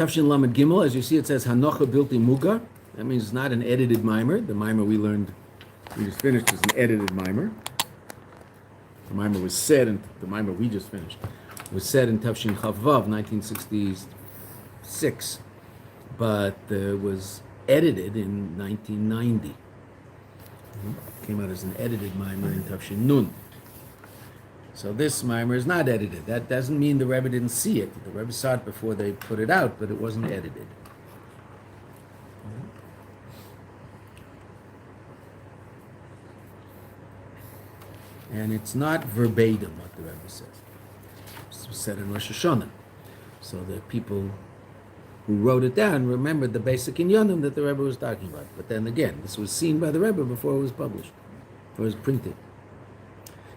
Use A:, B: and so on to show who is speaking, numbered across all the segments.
A: Tafshin Lamed Gimel, as you see, it says Hanocha Bilti Muga. That means it's not an edited maamar. The maamar we just finished, is an edited maamar. The maamar was said, and the maamar we just finished was said in Tafshin Chavav, 1966, but was edited in 1990. Came out as an edited maamar in Tafshin Nun. So this maamar is not edited. That doesn't mean the Rebbe didn't see it. The Rebbe saw it before they put it out, but it wasn't edited. And it's not verbatim what the Rebbe says. This was said in Rosh Hashanah. So the people who wrote it down remembered the basic inyanim that the Rebbe was talking about. But then again, this was seen by the Rebbe before it was published, before it was printed.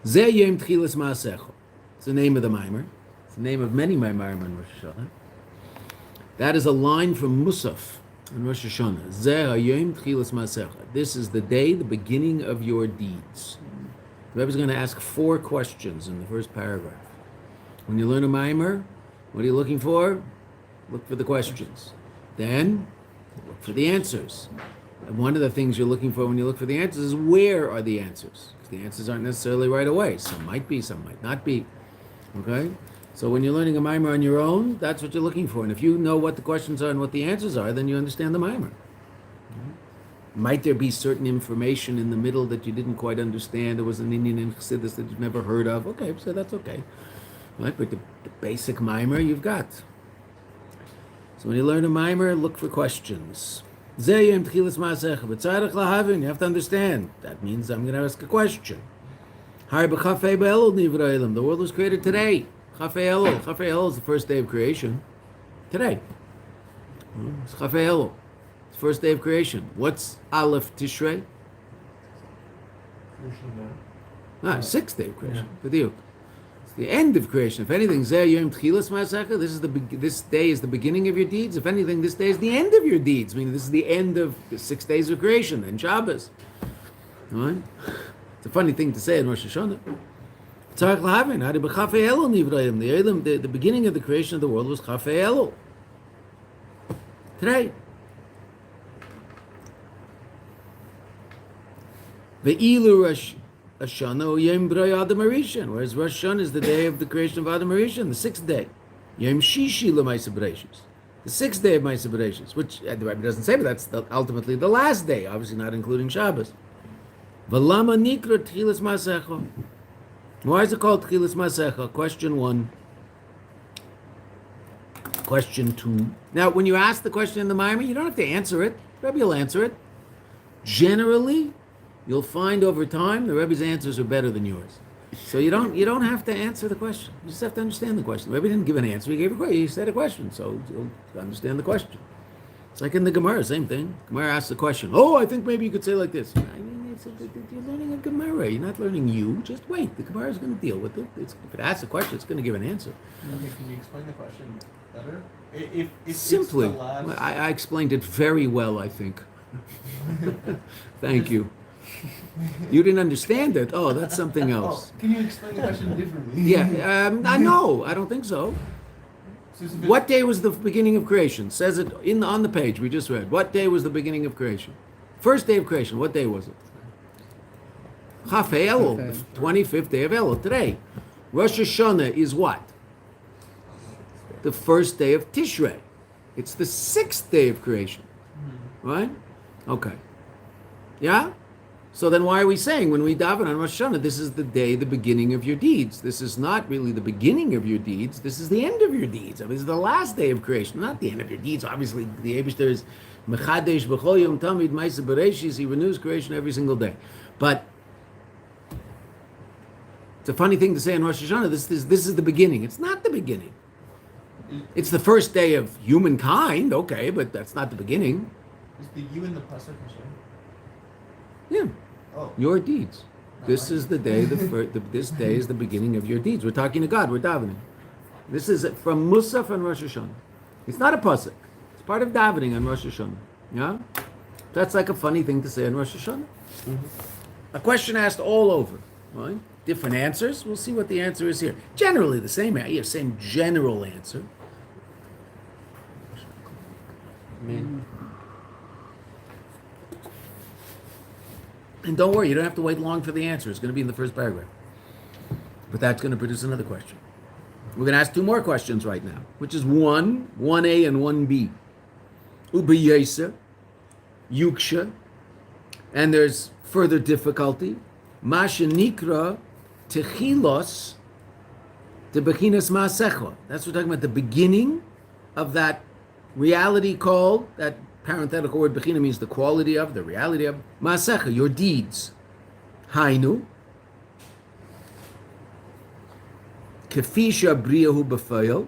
A: Zeh Hayom Tchilas Ma'asecha. It's the name of the maamar. It's the name of many maamarim on Rosh Hashanah. That is a line from Musaf on Rosh Hashanah. Zeh Hayom Tchilas Ma'asecha. This is the day, the beginning of your deeds. The Rebbe is going to ask 4 questions in the first paragraph. When you learn a maamar, what are you looking for? Look for the questions. Then, look for the answers. And one of the things you're looking for when you look for the answers is where are the answers? Because the answers aren't necessarily right away. Some might be, some might not be. Okay? So when you're learning a maamar on your own, that's what you're looking for. And if you know what the questions are and what the answers are, then you understand the maamar. Might there be certain information in the middle that you didn't quite understand? There was an Indian in Chassidus that you've never heard of. Okay, so that's okay. Right? But the basic maamar you've got. So when you learn a maamar, look for questions. You have to understand. That means I'm going to ask a question. The world was created today. Chafei Elul is the first day of creation. Today. It's Chafei Elul. It's the first day of creation. What's Aleph Tishrei? 6th day of creation. It's the end of creation. If anything, Zeh Hayom Tchilas Ma'asecha, this day is the beginning of your deeds. If anything, this day is the end of your deeds. Meaning this is the end of the 6 days of creation and Shabbos. All right? It's a funny thing to say in Rosh Hashanah. The beginning of the creation of the world was Chafei Elul. Today. Ve'ilu Rosh Hashanah Yom B'rei Adam Harishon, whereas Rosh Hashanah is the day of the creation of Adam Harishon, the 6th day. Yom Shishi L'Maisa B'reishis, the 6th day of Maisa B'reishis, which the Rebbe doesn't say, but that's ultimately the last day, obviously not including Shabbos. V'lama Nikra Tchilas Ma'asecha. Why is it called Tchilas Ma'asecha? Question 1. Question 2. Now, when you ask the question in the maamar, you don't have to answer it. The Rebbe will answer it. Generally, you'll find over time the Rebbe's answers are better than yours. So you don't have to answer the question. You just have to understand the question. The Rebbe didn't give an answer. He gave a question. He said a question. So you'll understand the question. It's like in the Gemara, same thing. Gemara asks the question. Oh, I think maybe you could say like this. I mean, you're learning a Gemara. You're not learning you. Just wait. The Gemara is going to deal with it. If it asks a question, it's going to give an answer.
B: Okay, can you explain the question better? If
A: Simply.
B: It's the last...
A: I explained it very well, I think. Thank you. You didn't understand it. Oh, that's something else.
B: Can you explain the question differently?
A: Yeah, no, I don't think so. What day was the beginning of creation? Says it on the page we just read. What day was the beginning of creation? First day of creation. What day was it? Chafei Elul, the 25th day of Elul. Today, Rosh Hashanah is what? The first day of Tishrei. It's the 6th day of creation, right? Okay. Yeah. So then why are we saying when we daven on Rosh Hashanah, this is the day, the beginning of your deeds? This is not really the beginning of your deeds. This is the end of your deeds. I mean, this is the last day of creation, not the end of your deeds. Obviously, the Eibishter is Mechadesh B'chol Yom Tamid Ma'aseh Bereshis. He renews creation every single day. But it's a funny thing to say on Rosh Hashanah. This is the beginning. It's not the beginning. It's the first day of humankind, okay, but that's not the beginning.
B: Is the you in the pasuk Hashem?
A: Yeah.
B: Oh.
A: Your deeds. This is the day, this day is the beginning of your deeds. We're talking to God, we're davening. This is from Musaf and Rosh Hashanah. It's not a pasuk. It's part of davening on Rosh Hashanah. Yeah? That's like a funny thing to say on Rosh Hashanah. A question asked all over, right? Different answers. We'll see what the answer is here. Generally the same general answer.
B: Amen.
A: And don't worry, you don't have to wait long for the answer. It's going to be in the first paragraph. But that's going to produce another question. We're going to ask two more questions right now, which is 1A and 1B. Ubiyesa, Yuksha, and there's further difficulty. Masha Nikra Techilos de Bechinas Maasecha. That's what we're talking about, the beginning of that reality called, that parenthetical word Bechina means the quality of, the reality of, Maasecha, your deeds. Hainu. Kefisha Briyahu B'Fayel.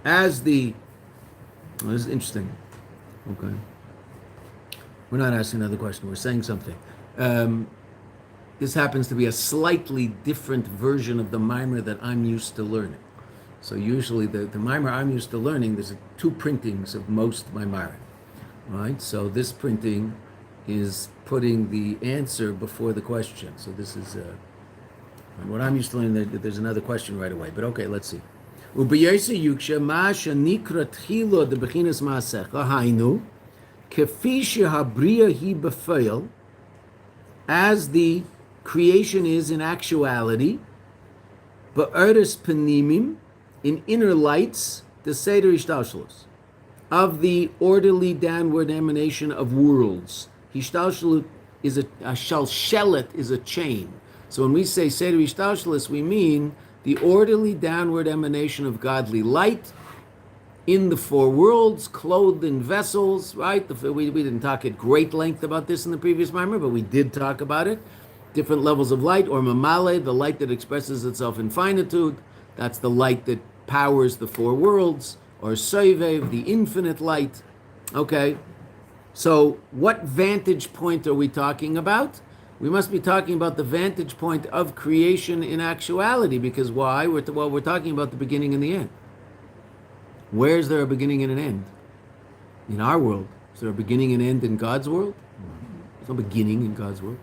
A: As the, oh, this is interesting. Okay. We're not asking another question, we're saying something. This happens to be a slightly different version of the maamar that I'm used to learning. So usually the maamar I'm used to learning, there's two printings of most maamarim, right? So this printing is putting the answer before the question. So this is what I'm used to learning. There's another question right away, but okay, let's see. Ubiyesa yuksha ma shenikra tchilo de bechinas maasecha hainu kefi shehabriya hi befeil, as the creation is in actuality, ba'eres panimim, in inner lights, the seder ishtalshalos, of the orderly downward emanation of worlds. Ishtalshalut is a shalshelet, is a chain. So when we say seder ishtalshalos, we mean the orderly downward emanation of godly light in the four worlds, clothed in vessels, right? We didn't talk at great length about this in the previous maamar, but we did talk about it. Different levels of light, or mamale, the light that expresses itself in finitude. That's the light that powers the four worlds, or soivev, the infinite light. Okay, so what vantage point are we talking about? We must be talking about the vantage point of creation in actuality, because why? We're talking about the beginning and the end. Where is there a beginning and an end? In our world. Is there a beginning and end in God's world? There's no beginning in God's world.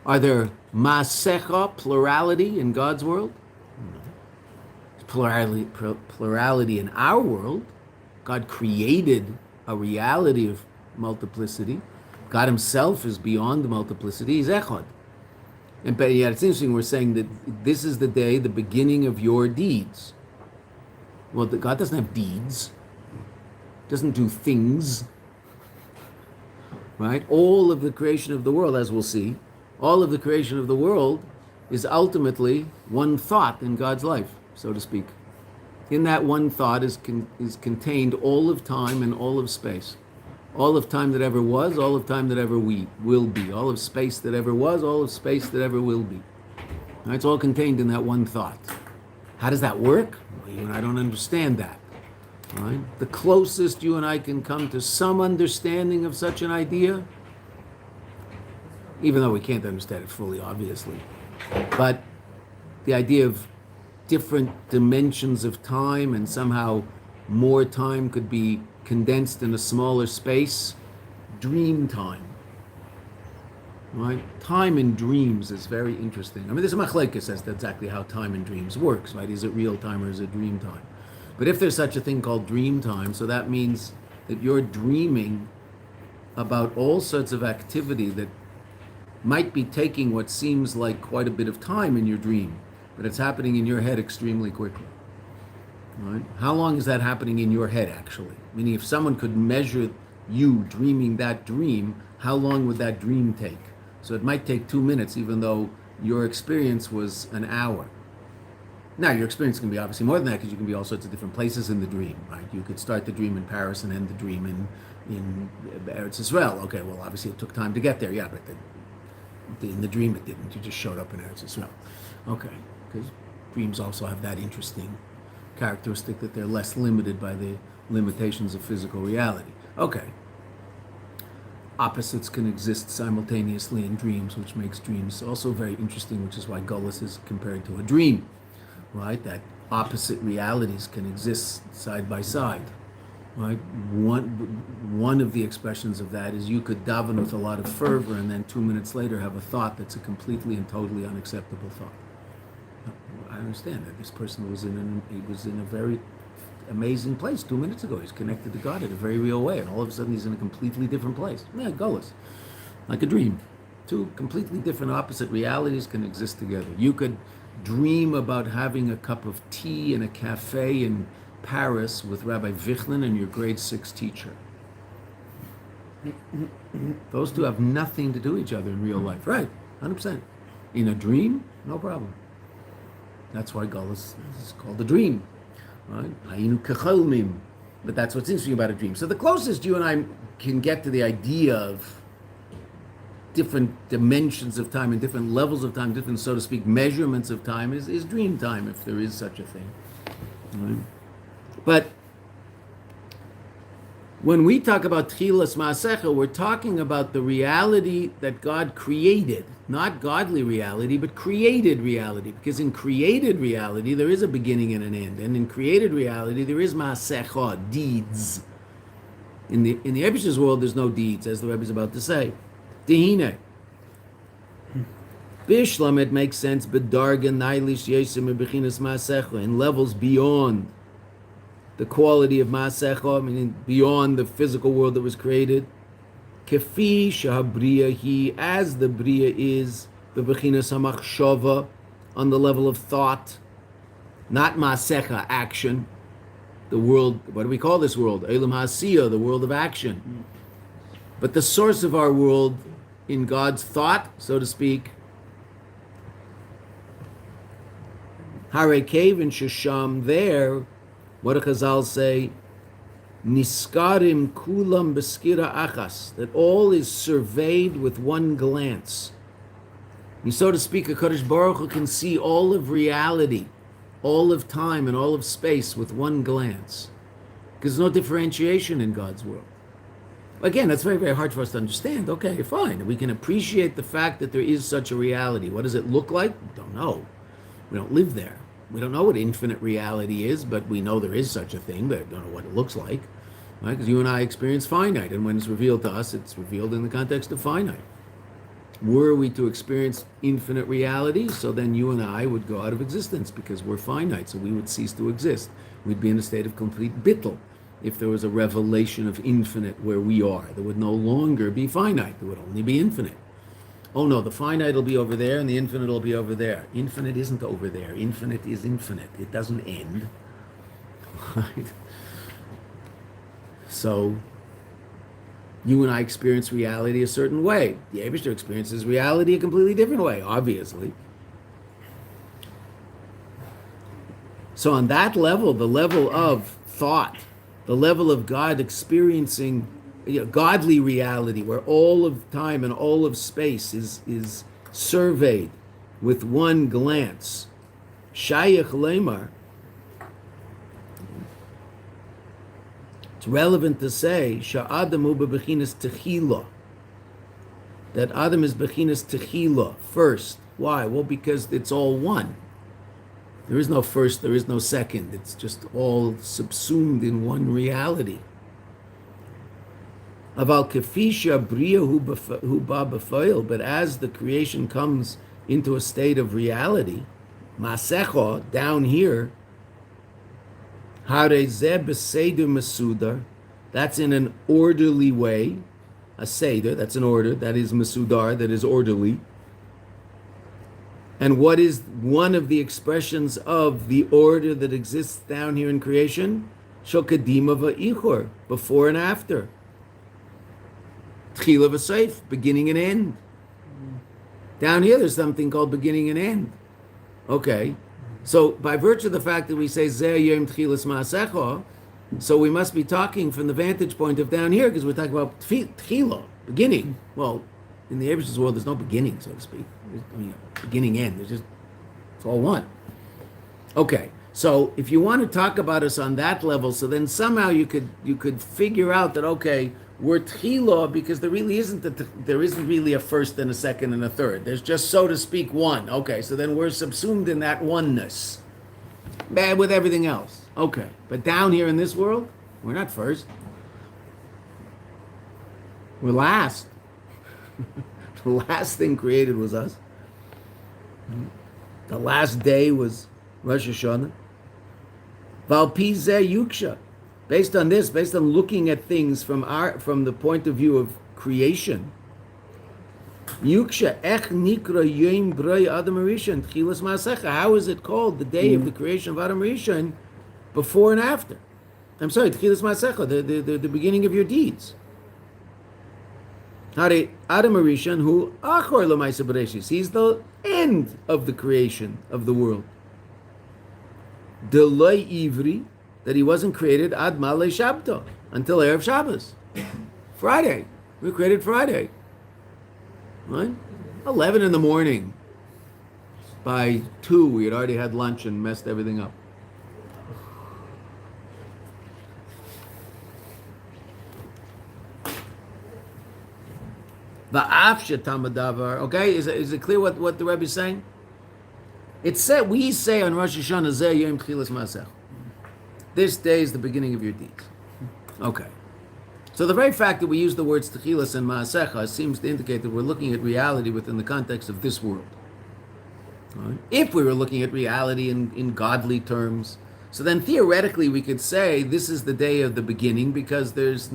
A: Are there maasecha, plurality in God's world? Plurality in our world. God created a reality of multiplicity. God himself is beyond the multiplicity. He's echad. And but yet it's interesting, we're saying that this is the day, the beginning of your deeds. Well, God doesn't have deeds. Doesn't do things. Right? All of the creation of the world, as we'll see, all of the creation of the world is ultimately one thought in God's life, so to speak. In that one thought is contained all of time and all of space. All of time that ever was, all of time that ever will be. All of space that ever was, all of space that ever will be. Right? It's all contained in that one thought. How does that work? Well, you and I don't understand that. Right? The closest you and I can come to some understanding of such an idea, even though we can't understand it fully, obviously, but the idea of different dimensions of time, and somehow more time could be condensed in a smaller space. Dream time. Right? Time in dreams is very interesting. I mean, this machlekes says exactly how time in dreams works, right? Is it real time or is it dream time? But if there's such a thing called dream time, so that means that you're dreaming about all sorts of activity that might be taking what seems like quite a bit of time in your dream, but it's happening in your head extremely quickly. Right? How long is that happening in your head, actually? Meaning, if someone could measure you dreaming that dream, how long would that dream take? So it might take 2 minutes, even though your experience was an hour. Now, your experience can be obviously more than that, because you can be all sorts of different places in the dream, right? You could start the dream in Paris and end the dream in Eretz Israel. Okay, well, obviously it took time to get there, yeah, but in the dream it didn't. You just showed up in Eretz Israel. Okay, because dreams also have that interesting characteristic that they're less limited by the limitations of physical reality. Okay. Opposites can exist simultaneously in dreams, which makes dreams also very interesting, which is why Gullus is compared to a dream, right? That opposite realities can exist side by side, right? One of the expressions of that is you could daven with a lot of fervor and then 2 minutes later have a thought that's a completely and totally unacceptable thought. I understand that this person was in a very amazing place 2 minutes ago. He's connected to God in a very real way, and all of a sudden he's in a completely different place. Yeah, Golas, like a dream. Two completely different opposite realities can exist together. You could dream about having a cup of tea in a cafe in Paris with Rabbi Vichlin and your grade 6 teacher. Those two have nothing to do with each other in real life. Right, 100%. In a dream, no problem. That's why Golas is called a dream. Right? But that's what's interesting about a dream. So the closest you and I can get to the idea of different dimensions of time and different levels of time, different, so to speak, measurements of time is dream time, if there is such a thing. Right? But when we talk about Tchilas Ma'asecha, we're talking about the reality that God created, not godly reality, but created reality. Because in created reality, there is a beginning and an end. And in created reality, there is Ma'asecha, deeds. In the Eibishter's world, there's no deeds, as the Rebbe is about to say. Tehine. Bishlam, it makes sense, B'dargan, Nailish, Yesim, Bechinas Ma'asecha, in levels beyond the quality of Ma'asecha, meaning beyond the physical world that was created. Kefi shahabriya hi, as the Briya is, bebechinas hamachshava, on the level of thought, not Ma'asecha, action. The world, what do we call this world? Eilam ha'asiyah, the world of action. But the source of our world in God's thought, so to speak, Hare Kevin Shasham, there, what do Chazal say? Niskarim kulam beskira achas, that all is surveyed with one glance. And so to speak, a Kadosh Baruch Hu can see all of reality, all of time and all of space with one glance. Because there's no differentiation in God's world. Again, that's very, very hard for us to understand. Okay, fine. We can appreciate the fact that there is such a reality. What does it look like? We don't know. We don't live there. We don't know what infinite reality is, but we know there is such a thing, but we don't know what it looks like. Right? Because you and I experience finite, and when it's revealed to us, it's revealed in the context of finite. Were we to experience infinite reality, so then you and I would go out of existence because we're finite, so we would cease to exist. We'd be in a state of complete bittul. If there was a revelation of infinite where we are, there would no longer be finite, there would only be infinite. Oh no, the finite will be over there and the infinite will be over there. Infinite isn't over there. Infinite is infinite. It doesn't end. Right? So, you and I experience reality a certain way. The Eibishter experiences reality a completely different way, obviously. So on that level, the level of thought, the level of God experiencing godly reality, where all of time and all of space is surveyed with one glance. Shayach lemar. It's relevant to say sha'adam hu bebechinas techila, that Adam is bechinas techila first. Why? Well, because it's all one. There is no first, there is no second. It's just all subsumed in one reality. Aval kefisha bria hu ba b'foil, but as the creation comes into a state of reality, masecha, down here, hare zeh b'seder mesudar, that's in an orderly way. A seder, that's an order, that is mesudar, that is orderly. And what is one of the expressions of the order that exists down here in creation? Shokadima va'ichor, before and after. Tchila v'seif, beginning and end. Down here there's something called beginning and end. Okay, so by virtue of the fact that we say Zeh Hayom tchilas ma'asecha, so we must be talking from the vantage point of down here, because we're talking about tchila, beginning. Well, in the Eibishter's world, there's no beginning, so to speak. Beginning, end. It's all one. Okay, so if you want to talk about us on that level, so then somehow you could figure out that, okay, we're tchila because there isn't really a first and a second and a third. There's just, so to speak, one. Okay, so then we're subsumed in that oneness, bad with everything else. Okay, but down here in this world, we're not first. We're last. The last thing created was us. The last day was Rosh Hashanah. Valpi Zeh Yuksha. Based on this, based on looking at things from the point of view of creation, Yuksha Ech Nikra Yom Brei Adam Rishon Tchilas Maasecha. How is it called the day of the creation of Adam Rishon, before and after? I'm sorry, Tchilas Maasecha, the beginning of your deeds. Hare Adam Rishon Hu Achor L'Maisa Bereshis. He's the end of the creation of the world. Delay Ivri, that he wasn't created ad Malei Shabto, until Erev Shabbos. Friday. We were created Friday. Right? 11 in the morning. By 2, we had already had lunch and messed everything up. Okay, is it clear what the Rebbe is saying? It said, we say on Rosh Hashanah, Zeh Hayom Tchilas Maasech. This day is the beginning of your deeds. Okay. So the very fact that we use the words Tchilas and Maasecha seems to indicate that we're looking at reality within the context of this world. Right? If we were looking at reality in godly terms, so then theoretically we could say this is the day of the beginning because there's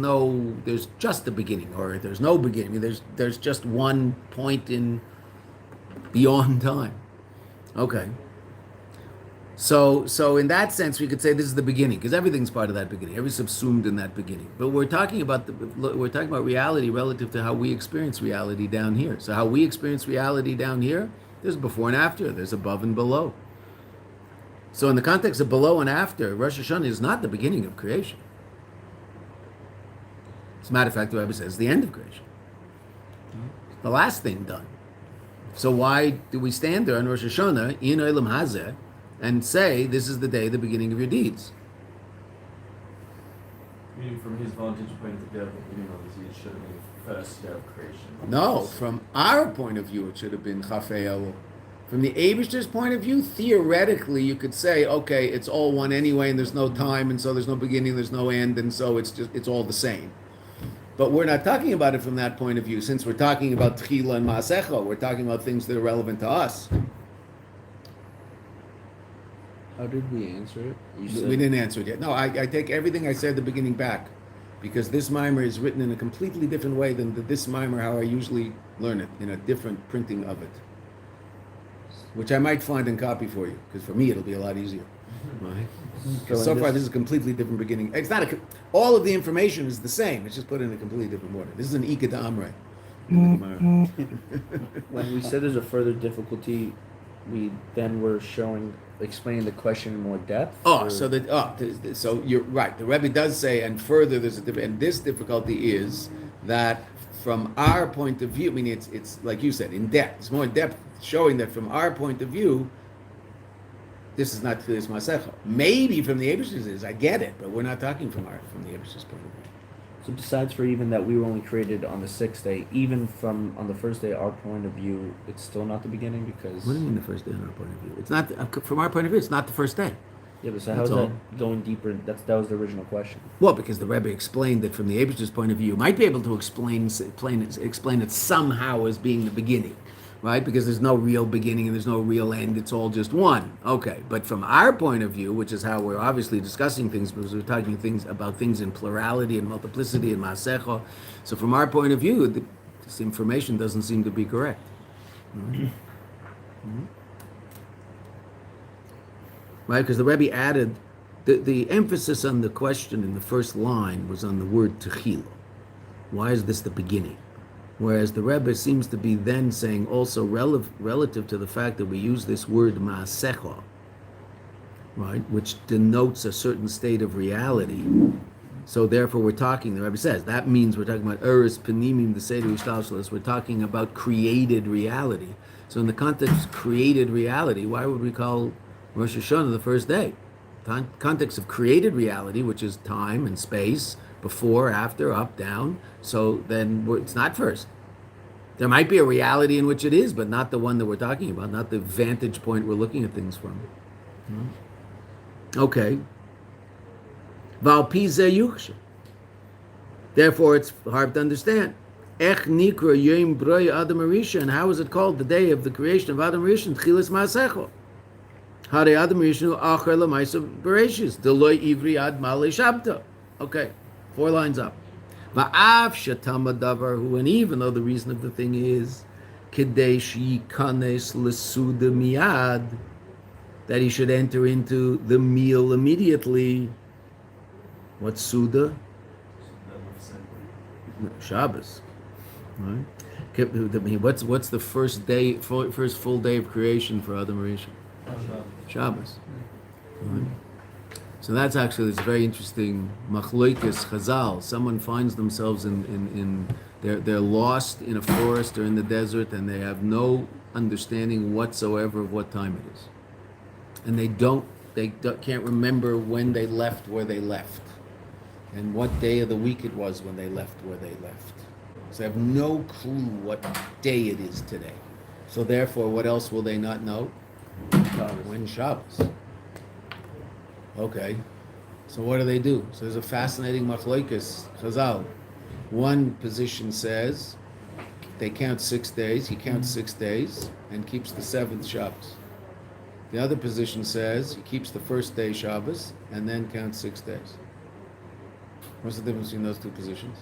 A: just a beginning, or there's no beginning. There's just one point in beyond time. Okay. So in that sense, we could say this is the beginning, because everything's part of that beginning. Everything's subsumed in that beginning. But we're talking about reality relative to how we experience reality down here. So how we experience reality down here, there's before and after. There's above and below. So in the context of below and after, Rosh Hashanah is not the beginning of creation. As a matter of fact, the Rebbe says the end of creation. It's the last thing done. So why do we stand there on Rosh Hashanah in Olam Hazeh and say this is the day, the beginning of your deeds?
B: Meaning from his vantage point of view, obviously it should have been the first day of creation.
A: No, from our point of view, it should have been Chafei Elul. From the Eibishter's point of view, theoretically, you could say, okay, it's all one anyway, and there's no time, and so there's no beginning, there's no end, and so it's all the same. But we're not talking about it from that point of view. Since we're talking about Tchila and Maasecha, we're talking about things that are relevant to us.
C: How did we answer it?
A: We didn't answer it yet. No, I take everything I said at the beginning back, because this maamar is written in a completely different way than this maamar how I usually learn it, in a different printing of it, which I might find and copy for you, because for me it'll be a lot easier. Right? So far, this is a completely different beginning. It's not all of the information is the same. It's just put in a completely different order. This is an Ika Amre.
C: When we said there's a further difficulty, we then were explaining the question in more depth.
A: So you're right. The Rebbe does say, and further, and this difficulty is that from our point of view, I mean, it's like you said, in depth. It's more in depth, showing that from our point of view, this is not Tchilas Maasecha. Maybe from the Eibishter's is, I get it, but we're not talking from the Eibishter's point of view.
C: So besides for even that we were only created on the 6th day, even from on the first day, our point of view, it's still not the beginning because...
A: What do you mean the first day on our point of view? It's not, from our point of view, it's not the first day.
C: Yeah, but so how's that going deeper? That was the original question.
A: Well, because the Rebbe explained that from the Eibishter's point of view, you might be able to explain it somehow as being the beginning. Right? Because there's no real beginning and there's no real end. It's all just one. Okay. But from our point of view, which is how we're obviously discussing things, because we're talking about things in plurality and multiplicity and maasecha. So from our point of view, this information doesn't seem to be correct. Mm-hmm. Mm-hmm. Right? Because the Rebbe added, the emphasis on the question in the first line was on the word techila. Why is this the beginning? Whereas the Rebbe seems to be then saying also relative to the fact that we use this word maasecha, right, which denotes a certain state of reality. So therefore we're talking, the Rebbe says, that means we're talking about eris panimim the seder ishtalshalos. We're talking about created reality. So in the context of created reality, why would we call Rosh Hashanah the first day? Context of created reality, which is time and space, before, after, up, down. So then it's not first. There might be a reality in which it is, but not the one that we're talking about, not the vantage point we're looking at things from. Okay. Valpi Zeh Yuksha. Therefore, it's hard to understand. Ech nikra yom broi Adam Rishon. How is it called the day of the creation of Adam Rishon? Tchilas Maasecha. Hare Adam Rishnu Acher Lamaisa Bereshis Deloy Ivri Ad Male Shabta. Okay, 4 lines up. Va'av Shatama Davar Hu, and even though the reason of the thing is Kadesh Yikanes Lesuda Miad, that he should enter into the meal immediately. What's Suda? Shabbos. Right? What's the first full day of creation for Adam Rishon? Shabbos. Right? So that's actually this very interesting machloikis chazal. Someone finds themselves they're lost in a forest or in the desert, and they have no understanding whatsoever of what time it is, and they can't remember when they left where they left, and what day of the week it was when they left where they left. So they have no clue what day it is today. So therefore, what else will they not know? When Shabbos. Okay, so what do? So there's a fascinating machlokes chazal. One position says they count 6 days, he counts 6 days, and keeps the 7th Shabbos. The other position says he keeps the first day Shabbos, and then counts 6 days. What's the difference between those two positions?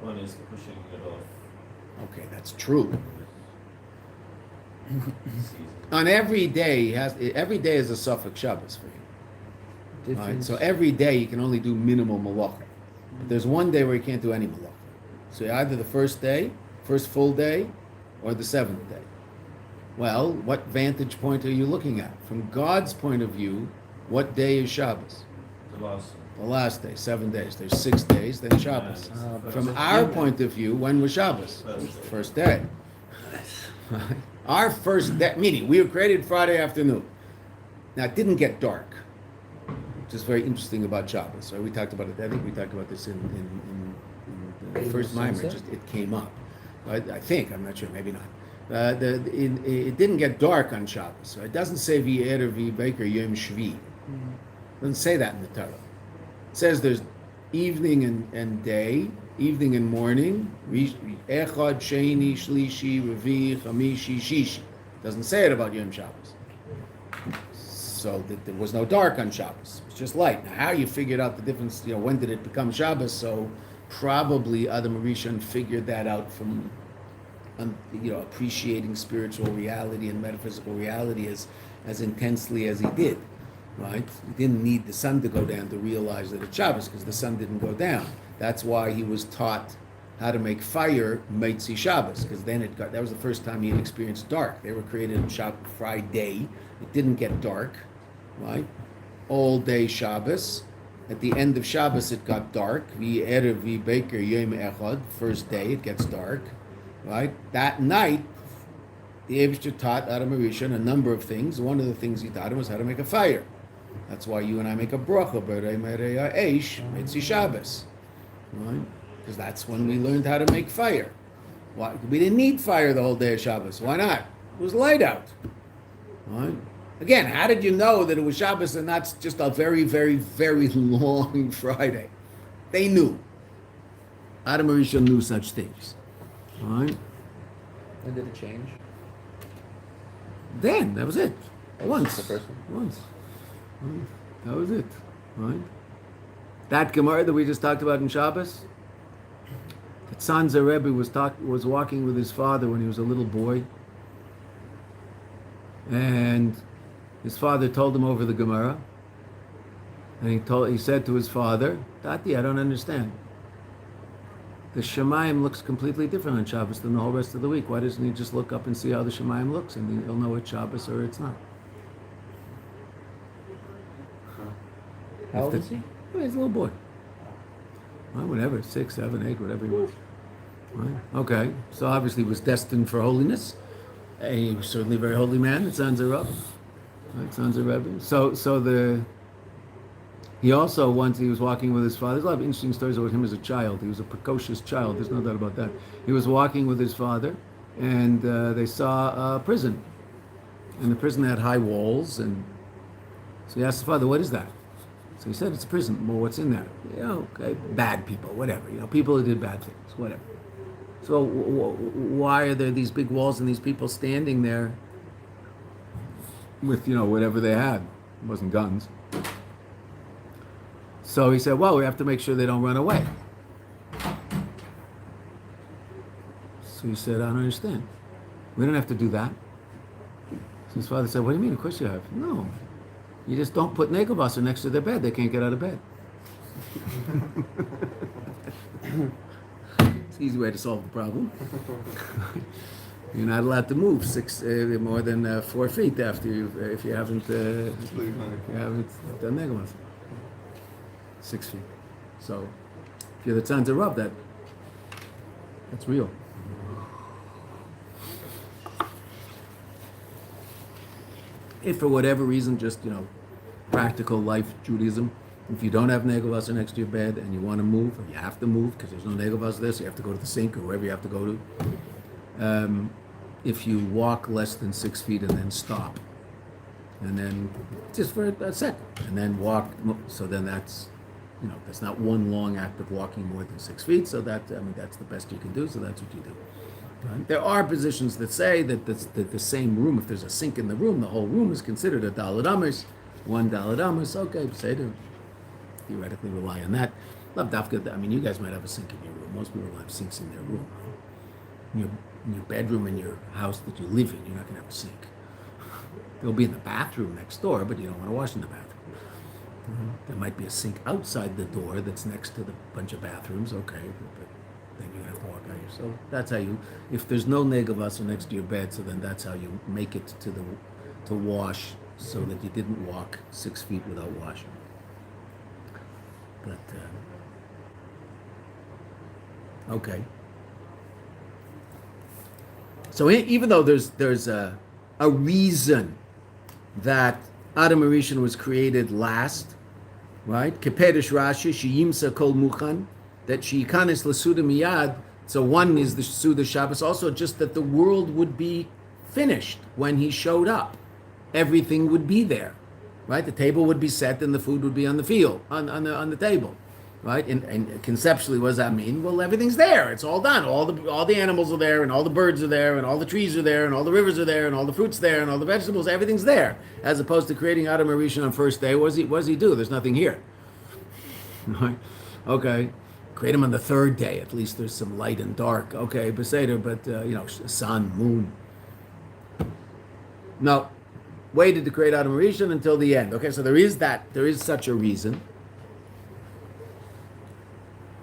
B: One is pushing it off.
A: Okay, that's true. On every day, every day is a suffix Shabbos for you. Right? So every day you can only do minimal malacha. But there's one day where you can't do any malacha. So either the first full day, or the 7th day. Well, what vantage point are you looking at? From God's point of view, what day is Shabbos? The last day, 7 days. There's 6 days, then Shabbos. From our point of view, when was Shabbos? First day. Our first day, meaning we were created Friday afternoon. Now it didn't get dark, which is very interesting about Shabbos. Right? We talked about it. I think we talked about this in the first maamar. It came up. I think, I'm not sure, maybe not. It didn't get dark on Shabbos. So it doesn't say v'yer v'baker yom shvi. It doesn't say that in the Torah. It says there's evening and day, evening and morning, echad, sheni, shlishi, revi, chamishi, shishi. Doesn't say it about Yom Shabbos. So there was no dark on Shabbos. It's just light. Now, how you figured out the difference, when did it become Shabbos? So probably Adam Rishon figured that out from, appreciating spiritual reality and metaphysical reality as intensely as he did. Right? He didn't need the sun to go down to realize that it's Shabbos, because the sun didn't go down. That's why he was taught how to make fire Meitzi Shabbos, because then that was the first time he had experienced dark. They were created on Friday. It didn't get dark, right? All day Shabbos. At the end of Shabbos, it got dark. V'erev v'beker yom echad. First day, it gets dark, right? That night, the Eibishter taught Adam Rishon a number of things. One of the things he taught him was how to make a fire. That's why you and I make a bracha, B'rei Merei Ha'esh, Meitzi Shabbos, right? Because that's when we learned how to make fire. Why? We didn't need fire the whole day of Shabbos. Why not? It was light out, right? Again, how did you know that it was Shabbos and not just a very, very, very long Friday? They knew. Adam Rishon knew such things, right?
C: When did it change?
A: Then, that was it. Once.
C: The first one?
A: Once. Right. That was it. Right? That Gemara that we just talked about in Shabbos, that Zeh Rebbe was walking with his father when he was a little boy, and his father told him over the Gemara, and he said to his father, Tati, I don't understand. The Shemayim looks completely different on Shabbos than the whole rest of the week. Why doesn't he just look up and see how the Shemayim looks, and he'll know it's Shabbos or it's not?
C: How old is he?
A: Well, he's a little boy. Well, whatever, 6, 7, 8, whatever he was. Right? Okay, so obviously he was destined for holiness. He was certainly a very holy man, the Zeh Rebbe. Right, Zeh Rebbe. He also, once he was walking with his father, there's a lot of interesting stories about him as a child. He was a precocious child, there's no doubt about that. He was walking with his father, and they saw a prison. And the prison had high walls, and so he asked the father, what is that? So he said, it's a prison. Well, what's in there? Okay, bad people, whatever. People who did bad things, whatever. So why are there these big walls and these people standing there? with whatever they had. It wasn't guns. So he said, well, we have to make sure they don't run away. So he said, I don't understand. We don't have to do that. So his father said, what do you mean? Of course you have. No. You just don't put Nagelwasser next to their bed. They can't get out of bed. It's an easy way to solve the problem. You're not allowed to move more than 4 feet after if you haven't done Nagelwasser. 6 feet. So if you're the sons of Rav, that's real. If for whatever reason, just practical life Judaism, if you don't have Nagelwasser next to your bed and you want to move, or you have to move because there's no Nagelwasser there, so you have to go to the sink or wherever you have to go to. If you walk less than 6 feet and then stop, and then just for a second, and then walk, so then that's not one long act of walking more than 6 feet. So that's the best you can do. So that's what you do. Right? There are positions that say that the same room, if there's a sink in the room, the whole room is considered a daled amos, 1 daled amos. Okay, say to theoretically rely on that. You guys might have a sink in your room. Most people have sinks in their room. Right? In your bedroom in your house that you live in, you're not going to have a sink. It'll be in the bathroom next door, but you don't want to wash in the bathroom. There might be a sink outside the door that's next to the bunch of bathrooms. Okay, but then you have to walk out here. So that's how if there's no Nagelwasser next to your bed, so then that's how you make it to wash, so that you didn't walk 6 feet without washing. But okay. So even though there's a reason that Adam Rishon was created last, right? Kepedesh Rashi sheyimsa kol muchan, that sheikanis lasuda miyad. So one is the Suda Shabbos, also just that the world would be finished when he showed up. Everything would be there, right? The table would be set and the food would be on the field, on the table, right? And conceptually, what does that mean? Well, everything's there. It's all done. All the animals are there, and all the birds are there, and all the trees are there, and all the rivers are there, and all the fruits there, and all the vegetables. Everything's there. As opposed to creating Adam Rishon on first day, what does he do? There's nothing here. Right? Okay. Create him on the third day. At least there's some light and dark. Okay, Beseder, but sun, moon. No. Waited to create Adam Rishon until the end. Okay, so there is such a reason.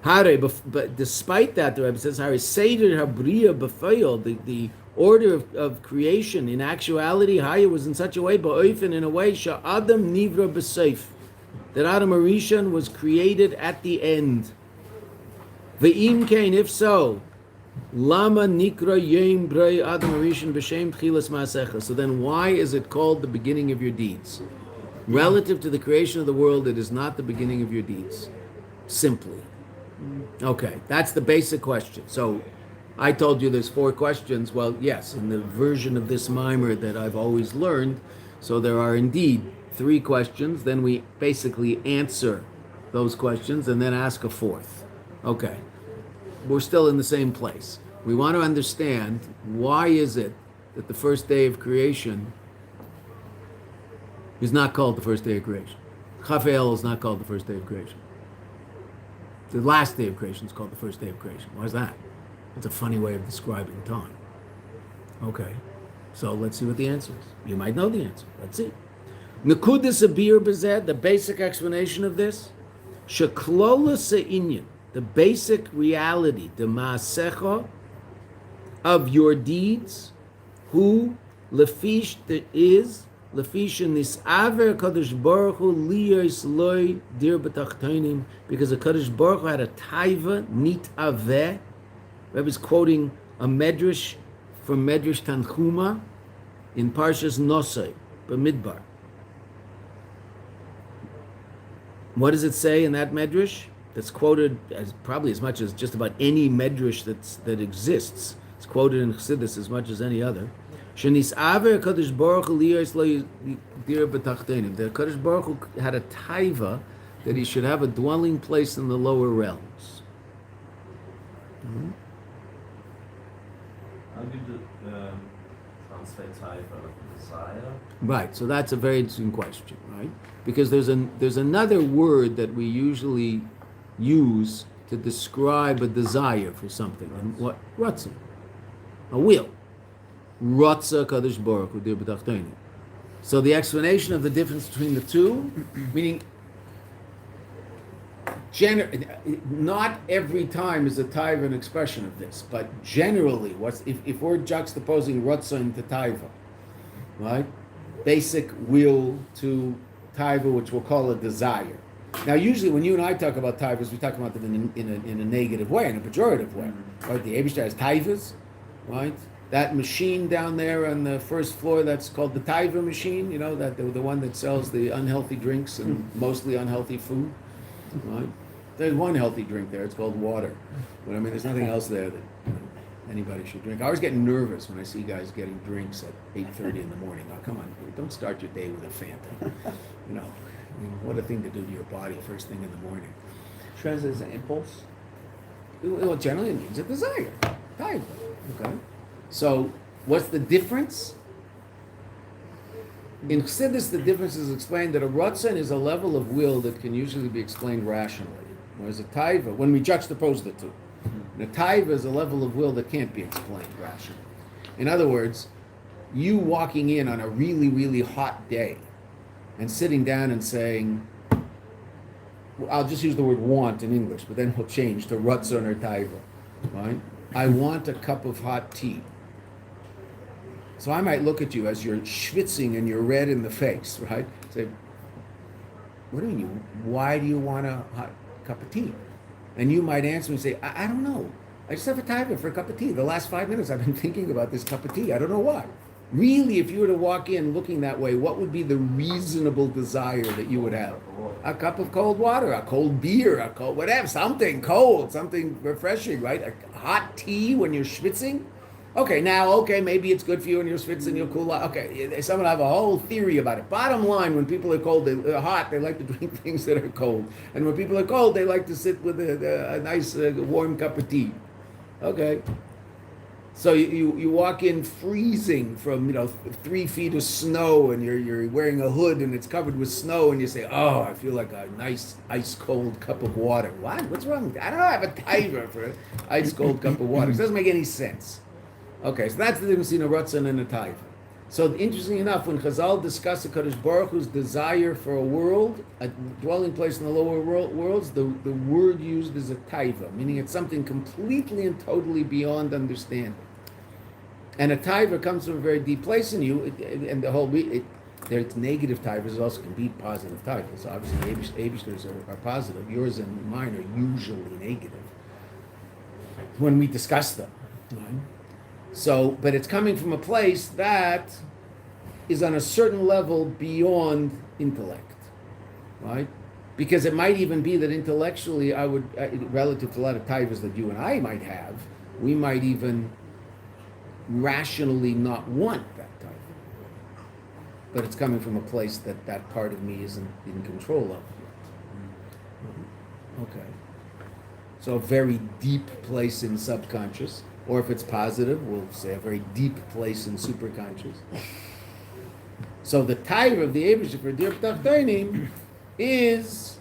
A: But despite that, the Rebbe says, Seder Habriya B'Feil, the order of creation, in actuality, Haya was in such a way, Ba'ofen, in a way, Sha'adam Nivra B'Seif, that Adam Rishon was created at the end. Ve'im Kain, if so, Lama Nikra Yom Brei Adam Rishon B'Shem Tchilas Ma'asecha. So then why is it called the beginning of your deeds? Relative to the creation of the world, it is not the beginning of your deeds. Simply. Okay, that's the basic question. So I told you there's 4 questions. Well, yes, in the version of this maamar that I've always learned, so there are indeed 3 questions. Then we basically answer those questions and then ask a 4th. Okay, we're still in the same place. We want to understand, why is it that the first day of creation is not called the first day of creation? Chaf El is not called the first day of creation. The last day of creation is called the first day of creation. Why is that? It's a funny way of describing time. Okay, so let's see what the answer is. You might know the answer. Let's see. Nekudas abir bezed, the basic explanation of this. Sheklola se'inyan, the basic reality, the ma'asecha, of your deeds, who lefish is lefish nisaver Kadosh Baruch Hu liyos loy dir b'tachtonim, because the Kadosh Baruch Hu had a taiva nit aveh. Rebbe's quoting a medrash from Medrash Tanchuma in Parshas Nosai, B'Midbar. What does it say in that medrash? That's quoted as probably as much as just about any medrash that exists. It's quoted in Chassidus as much as any other. Shenis'aver Kadosh Baruch Hu liyos lo dir b'tachtenim. The Kadosh Baruch Hu had a taiva that he should have a dwelling place in the lower realms. Mm-hmm.
B: How did the once they tie for the desire.
A: Right, so that's a very interesting question, right? Because there's another word that we usually use to describe a desire for something. And what? Ratzon. A will. Ratza Kadosh Baruch Hu dir b'tachtonim. So the explanation of the difference between the two, meaning not every time is a taiva an expression of this, but generally, if we're juxtaposing Ratzon to taiva, right? Basic will to taiva, which we'll call a desire. Now, usually when you and I talk about taivas, we talk about them in a negative way, in a pejorative way. Right? The Eibishter has taivas, right? That machine down there on the first floor, that's called the taiva machine, that the one that sells the unhealthy drinks and mostly unhealthy food, right? There's one healthy drink there, it's called water. But I mean, there's nothing else there that anybody should drink. I always get nervous when I see guys getting drinks at 8:30 in the morning. Oh, come on, don't start your day with a Fanta. What a thing to do to your body first thing in the morning.
C: Translates an impulse.
A: Well, generally it means a desire. Taiva. Okay. So, what's the difference? In Chassidus, the difference is explained that a ratzon is a level of will that can usually be explained rationally, whereas a taiva, when we juxtapose the two, a taiva is a level of will that can't be explained rationally. In other words, you walking in on a really, really hot day and sitting down and saying, I'll just use the word want in English, but then we'll change to ratzon or taiva, right? I want a cup of hot tea. So I might look at you as you're schwitzing and you're red in the face, right? Say, what do you mean? Why do you want a hot cup of tea? And you might answer me and say, I don't know. I just have a taiva for a cup of tea. The last 5 minutes I've been thinking about this cup of tea. I don't know why. Really, if you were to walk in looking that way, what would be the reasonable desire that you would have? A cup of cold water, a cold beer, a cold whatever, something cold, something refreshing, right? A hot tea when you're schwitzing? Okay, maybe it's good for you when you're schwitzing, you'll cool out. Okay, someone have a whole theory about it. Bottom line, when people are cold, they're hot, they like to drink things that are cold. And when people are cold, they like to sit with a nice warm cup of tea. Okay. So you walk in freezing from 3 feet of snow, and you're wearing a hood and it's covered with snow, and you say, "Oh, I feel like a nice ice cold cup of water." What? What's wrong with that? I don't know. I have a taiva for an ice cold cup of water. It doesn't make any sense. Okay, so that's the difference between a ratzon and a taiva. So interestingly enough, when Chazal discuss the Kadosh Baruch Hu's desire for a world, a dwelling place in the lower worlds, the word used is a taiva, meaning it's something completely and totally beyond understanding. And a taiva comes from a very deep place in you, and the whole there's negative taivas, also can be positive taivas. So obviously, Eibishter's are positive. Yours and mine are usually negative when we discuss them. Right? So, but it's coming from a place that is on a certain level beyond intellect, right? Because it might even be that intellectually, relative to a lot of taivas that you and I might have, we might even rationally not want that type. But it's coming from a place that part of me isn't in control of yet. Okay. So a very deep place in subconscious, or if it's positive, we'll say a very deep place in superconscious. So the taiva of the Eibishter for dir b'tachtonim is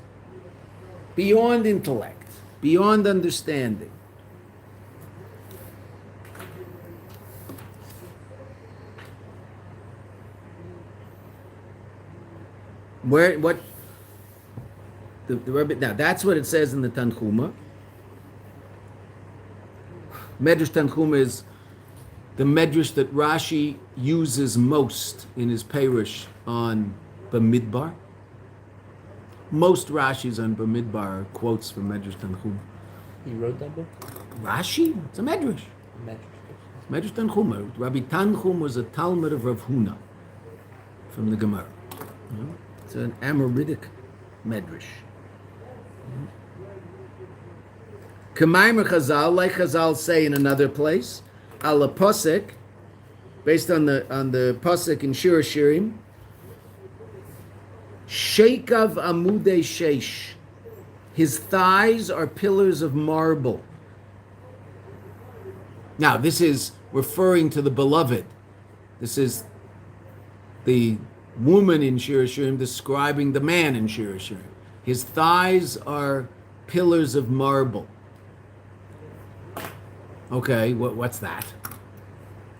A: beyond intellect, beyond understanding. The Rebbe, now that's what it says in the Tanchuma. Medrash Tanchuma is the medrash that Rashi uses most in his Perush on Bamidbar. Most Rashis on Bamidbar are quotes from Medrash Tanchuma.
C: He wrote that book?
A: Rashi? It's a medrash. Medrash Tanchuma. Rabbi Tanchum was a Talmud of Rav Huna from the Gemara. It's an Amoritic medrash. K'maymer Chazal, like Chazal say in another place, ala posek, based on the posek in Shir Shirim, Sheikav Amudei Sheish, his thighs are pillars of marble. Now, this is referring to the beloved, This is the woman in Shir Hashirim describing the man in Shir Hashirim. His thighs are pillars of marble. Okay, what's that?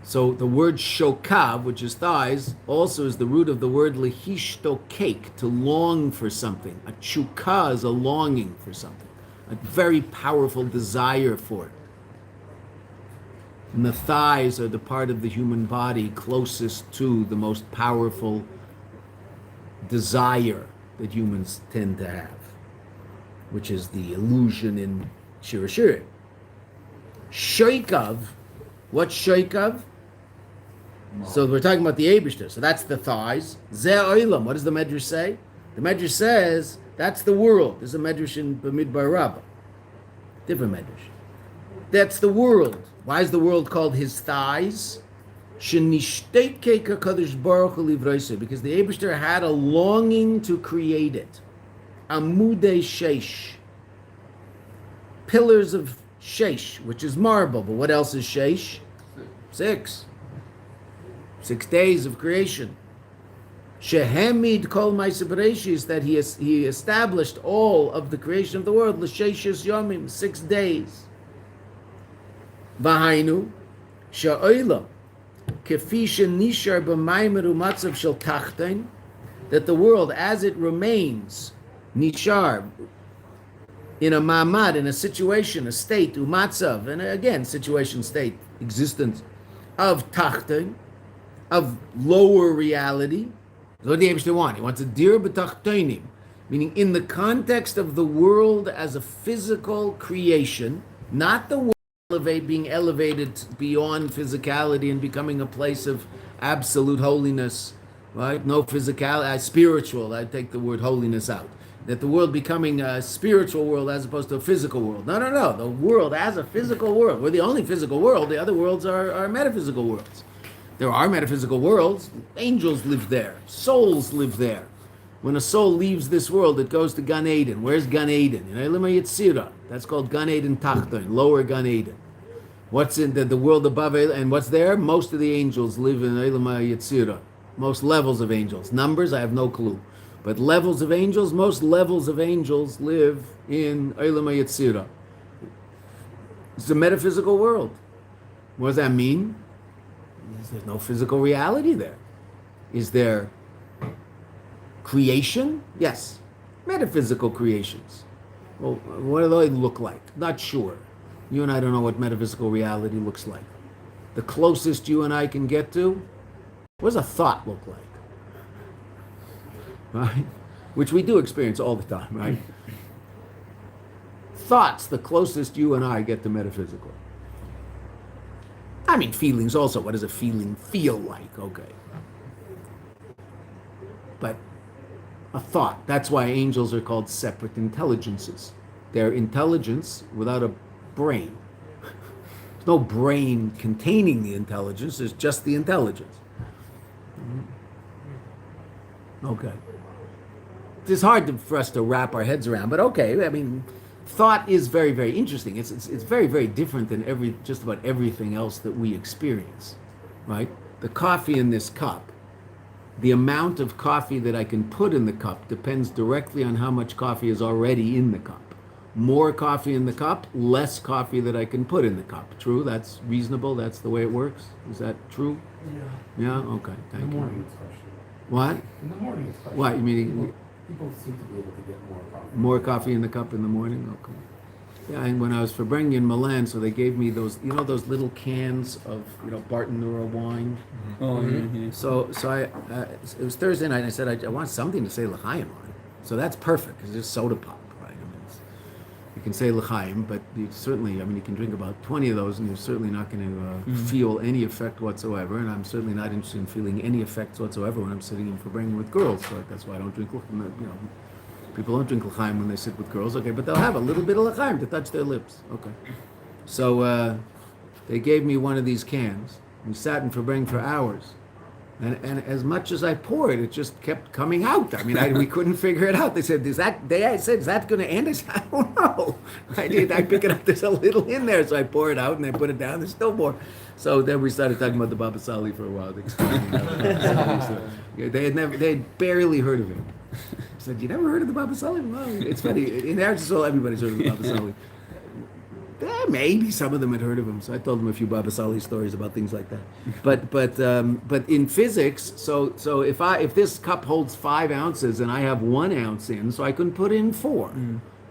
A: So the word shokav, which is thighs, also is the root of the word lehistokek, to long for something. A chukah is a longing for something, a very powerful desire for it. And the thighs are the part of the human body closest to the most powerful desire that humans tend to have, which is the illusion in Shir Hashirim. Shoikav, what's Shoikav? So we're talking about the Eibishter, so that's the thighs. Zeh Hayom, what does the Medrash say? The Medrash says that's the world. There's a Medrash in Bamidbar Rabbah. Different Medrash. That's the world. Why is the world called his thighs? Because the Eibishter had a longing to create it. Amudei Sheish. Pillars of Sheish, which is marble. But what else is Sheish? 6. 6 days of creation. Shehemid kol ma'aseh bereshis, that he established all of the creation of the world. L'sheishis yomim, 6 days. V'hainu she'olam kefi shenishar b'maamar u'matzav shel tachton, that the world as it remains nishar in a maamar, in a situation, a state, u'matzav, and again situation, state, existence of tachton, of lower reality. What the Rebbe want? He wants a dir b'tachtonim, meaning in the context of the world as a physical creation, not the world being elevated beyond physicality and becoming a place of absolute holiness, right? No physicality, spiritual. I take the word holiness out. That the world becoming a spiritual world as opposed to a physical world. No. The world as a physical world. We're the only physical world. The other worlds are metaphysical worlds. There are metaphysical worlds. Angels live there. Souls live there. When a soul leaves this world, it goes to Gan Eden. Where's Gan Eden? In Elam Yitzira. That's called Gan Eden Tachton, lower Gan Eden. What's in the world above, and what's there? Most of the angels live in Elam Yitzira. Most levels of angels. Numbers, I have no clue. But levels of angels, most levels of angels live in Elam Yitzira. It's a metaphysical world. What does that mean? There's no physical reality there. Is there creation? Yes. Metaphysical creations. Well, what do they look like? Not sure. You and I don't know what metaphysical reality looks like. The closest you and I can get to, what does a thought look like? Right? Which we do experience all the time, right? Thoughts, the closest you and I get to metaphysical. I mean, feelings also. What does a feeling feel like? Okay. But a thought, that's why angels are called separate intelligences. They're intelligence without a brain. There's no brain containing the intelligence, there's just the intelligence. Okay. It's hard for us to wrap our heads around, but okay, I mean, thought is very, very interesting. It's very, very different than just about everything else that we experience, right? The coffee in this cup, the amount of coffee that I can put in the cup depends directly on how much coffee is already in the cup. More coffee in the cup, less coffee that I can put in the cup. True? That's reasonable? That's the way it works? Is that true?
D: Yeah.
A: Yeah? Okay, thank you.
D: In the morning especially.
A: What?
D: In the morning especially.
A: What, you mean?
D: People seem to be able to get more coffee.
A: More coffee in the cup in the morning? Okay. Yeah, and when I was for bringing in Milan, so they gave me those, those little cans of, Bartonura wine.
C: Oh, mm-hmm.
A: So I, it was Thursday night, and I said, I want something to say Zeh Hayom on. So that's perfect, because it's soda pop, right? I mean, you can say Zeh Hayom, but you certainly, you can drink about 20 of those, and you're certainly not going to feel any effect whatsoever, and I'm certainly not interested in feeling any effects whatsoever when I'm sitting in for bringing with girls, so that's why I don't drink, people don't drink l'chaim when they sit with girls, okay, but they'll have a little bit of l'chaim to touch their lips, okay. So they gave me one of these cans. We sat in Fabring for hours, And as much as I poured, it just kept coming out. I mean, we couldn't figure it out. They said, is that going to end? I said, I don't know. I pick it up. There's a little in there. So I pour it out and I put it down. There's still more. So then we started talking about the Baba Sali for a while. They had barely heard of him. I said, you never heard of the Baba Sali? No, it's funny. In Eretz Yisrael, everybody's heard of the Baba Sali. Maybe some of them had heard of him, so I told them a few Baba Sali stories about things like that. But in physics, so if this cup holds 5 ounces and I have 1 ounce in, so I can put in 4.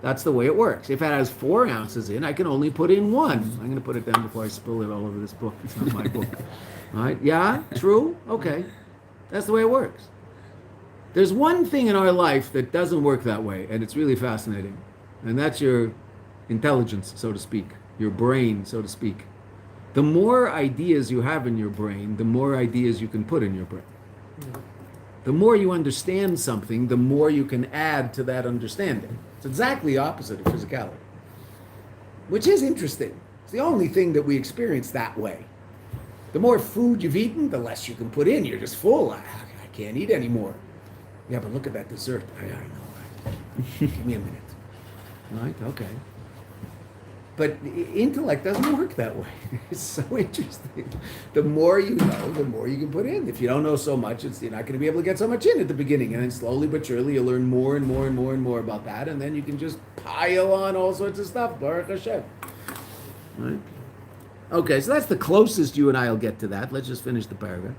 A: That's the way it works. If it has 4 ounces in, I can only put in 1. I'm going to put it down before I spill it all over this book. It's not my book. All right? Yeah? True? Okay. That's the way it works. There's one thing in our life that doesn't work that way, and it's really fascinating, and that's your intelligence, so to speak, your brain, so to speak. The more ideas you have in your brain, the more ideas you can put in your brain. The more you understand something, the more you can add to that understanding. It's exactly the opposite of physicality, which is interesting. It's the only thing that we experience that way. The more food you've eaten, the less you can put in. You're just full. I can't eat anymore. Yeah, but look at that dessert. I know. Give me a minute. Right? Okay. But intellect doesn't work that way. It's so interesting. The more you know, the more you can put in. If you don't know so much, you're not going to be able to get so much in at the beginning. And then slowly but surely, you'll learn more and more and more and more about that. And then you can just pile on all sorts of stuff. Baruch Hashem. Right? Okay, so that's the closest you and I will get to that. Let's just finish the paragraph.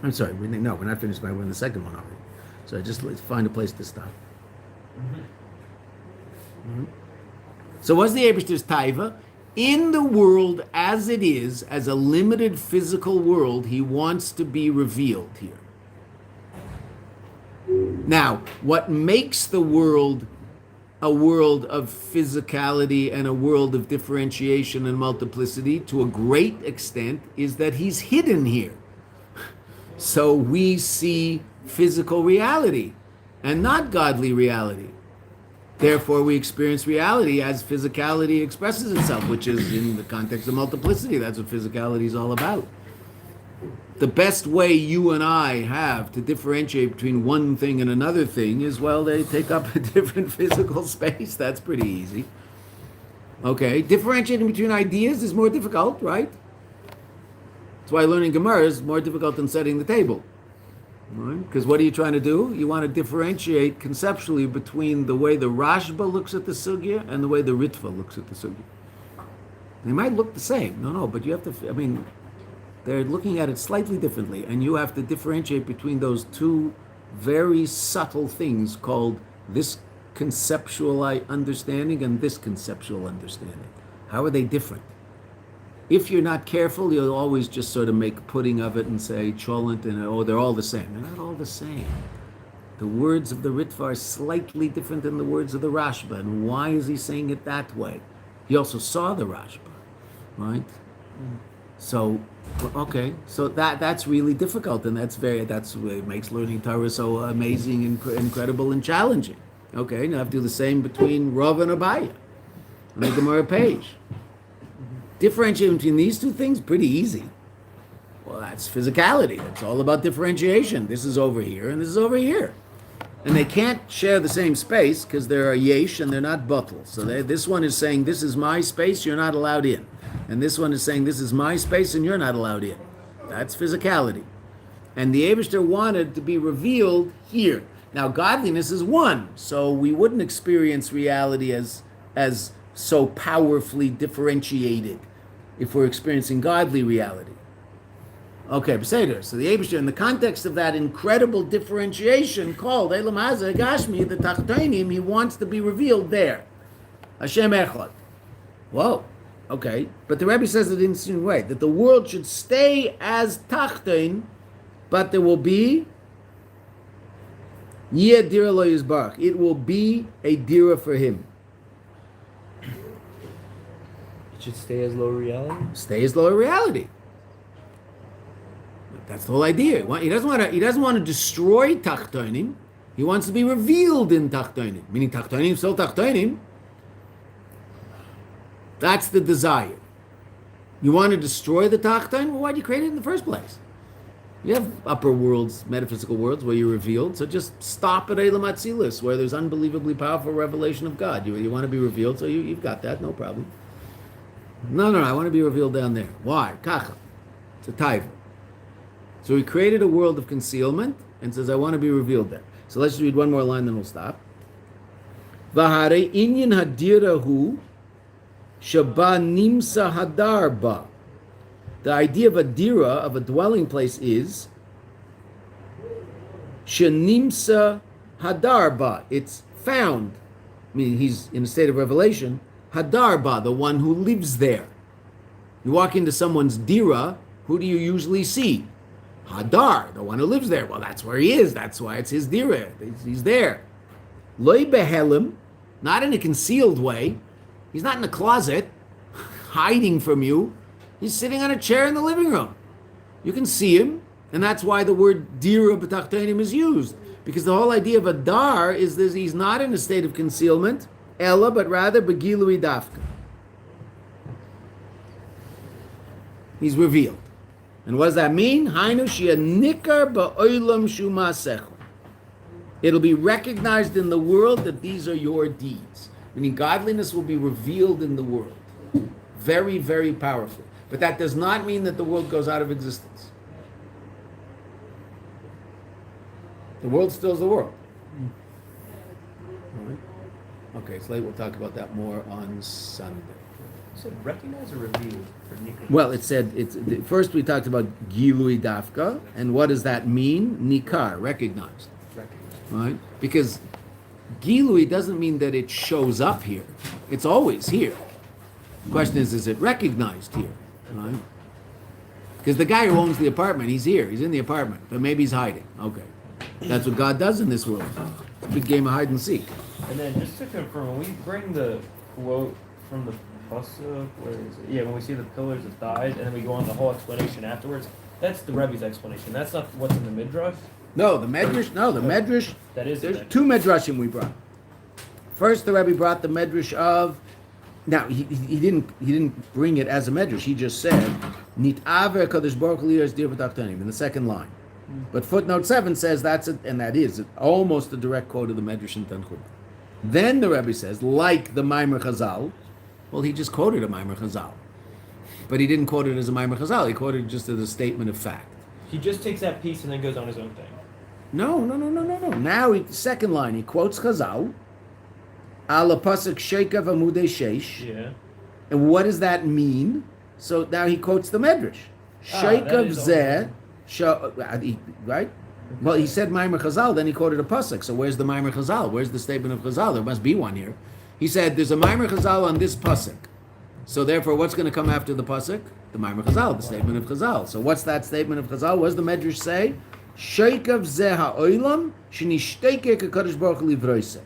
A: I'm sorry. No, we're not finished. We're in the second one already. So let's find a place to stop. So what's the Eibishter's taiva? In the world as it is, as a limited physical world, he wants to be revealed here. Now, what makes the world a world of physicality and a world of differentiation and multiplicity to a great extent is that he's hidden here. So we see physical reality and not godly reality. Therefore, we experience reality as physicality expresses itself, which is in the context of multiplicity. That's what physicality is all about. The best way you and I have to differentiate between one thing and another thing is, well, they take up a different physical space. That's pretty easy. Okay, differentiating between ideas is more difficult, right? That's why learning Gemara is more difficult than setting the table. Right? Because what are you trying to do? You want to differentiate conceptually between the way the Rashba looks at the sugya and the way the Ritva looks at the sugya. They might look the same. No, but you have to, they're looking at it slightly differently, and you have to differentiate between those two very subtle things called this conceptual understanding and this conceptual understanding. How are they different? If you're not careful, you'll always just sort of make pudding of it and say cholent and they're all the same. They're not all the same. The words of the Ritva are slightly different than the words of the Rashba. And why is he saying it that way? He also saw the Rashba, right? So, okay, so that's really difficult, and that's what makes learning Torah so amazing and incredible and challenging. Okay, now I have to do the same between Rav and Abaya on the Gemara page. Differentiating between these two things, pretty easy. Well, that's physicality. It's all about differentiation. This is over here and this is over here. And they can't share the same space because they're a yesh and they're not batel. So this one is saying, this is my space, you're not allowed in. And this one is saying, this is my space and you're not allowed in. That's physicality. And the Eibishter wanted to be revealed here. Now, godliness is one, so we wouldn't experience reality as so powerfully differentiated if we're experiencing godly reality. Okay, Beseder. So the Eibishter, in the context of that incredible differentiation called Elam Hazeh Gashmi, the Tachtonim, he wants to be revealed there. Hashem Echad. Whoa. Okay. But the Rebbe says it in the same way, that the world should stay as Tachton, but there will be Yeh Dira Lo Yizbarach. It will be a Dira for him.
C: Should stay as lower reality?
A: Stay as lower reality. That's the whole idea. He doesn't want to destroy Tachtonim. He wants to be revealed in Tachtonim. Meaning Tachtonim, still Tachtonim. That's the desire. You want to destroy the Tachtonim? Well, why did you create it in the first place? You have upper worlds, metaphysical worlds, where you're revealed. So just stop at Eilam Atzilus, where there's unbelievably powerful revelation of God. You want to be revealed, so you've got that, no problem. No, I want to be revealed down there. Why? Kacha. It's a taiva. So he created a world of concealment and says, I want to be revealed there. So let's just read one more line, then we'll stop. V'harei inyan hadirahu shaba nimsa hadarba. The idea of a dira, of a dwelling place, is shenimsa hadarba. It's found. I mean, he's in a state of revelation. Hadarba, the one who lives there. You walk into someone's dira, who do you usually see? Hadar, the one who lives there. Well, that's where he is. That's why it's his dira. He's there. Loi behelim, not in a concealed way. He's not in a closet, hiding from you. He's sitting on a chair in the living room. You can see him, and that's why the word dira b'tachtenim is used. Because the whole idea of a dar is that he's not in a state of concealment, ella, but rather begilui dafka. He's revealed. And what does that mean? Hainu shia nikar ba'olam shumasecha. It'll be recognized in the world that these are your deeds. Meaning godliness will be revealed in the world. Very, very powerfully. But that does not mean that the world goes out of existence. The world still is the world. All right. Okay, it's late. We'll talk about that more on Sunday.
B: You said recognize or reveal for Nikar?
A: Well, it said, first we talked about Gilui Dafka, and what does that mean? Nikar, recognized. Right? Because Gilui doesn't mean that it shows up here. It's always here. The question is it recognized here? Right? Because the guy who owns the apartment, he's here. He's in the apartment. But maybe he's hiding. Okay. That's what God does in this world. It's a big game of hide and seek.
B: And then just to confirm, when we bring the quote from the pasuk, where is it? Yeah, when we see the pillars of thighs, and then we go on the whole explanation afterwards, that's the Rebbe's explanation. That's not what's in the Midrash.
A: No, the Medrash,
B: That is
A: there's
B: the
A: two Medrashim we brought. First, the Rebbe brought the Medrash of, now he didn't bring it as a Medrash. He just said, Nit aver kadosh baruch hu liras dir b'tachtonim, in the second line. But footnote 7 says that's it, and that is almost a direct quote of the Medrash in Tanchum. Then the Rebbe says, like the maamar Chazal, well, he just quoted a maamar Chazal. But he didn't quote it as a maamar Chazal, he quoted it just as a statement of fact.
B: He just takes that piece and then goes on his own thing.
A: No. Now, second line, he quotes Chazal, Ala pasuk sheikav amudei sheish.
B: Yeah.
A: And what does that mean? So now he quotes the Medrash. Sheikav zeh, right? Well, he said maamar Chazal, then he quoted a pasuk. So where's the maamar Chazal? Where's the statement of Chazal? There must be one here. He said, there's a maamar Chazal on this pasuk. So therefore, what's going to come after the pasuk? The maamar Chazal, the statement of Chazal. So what's that statement of Chazal? What does the Medrash say? Sheikav zeh ha'olam shenishteke k'kadosh baruch hu livroiseh.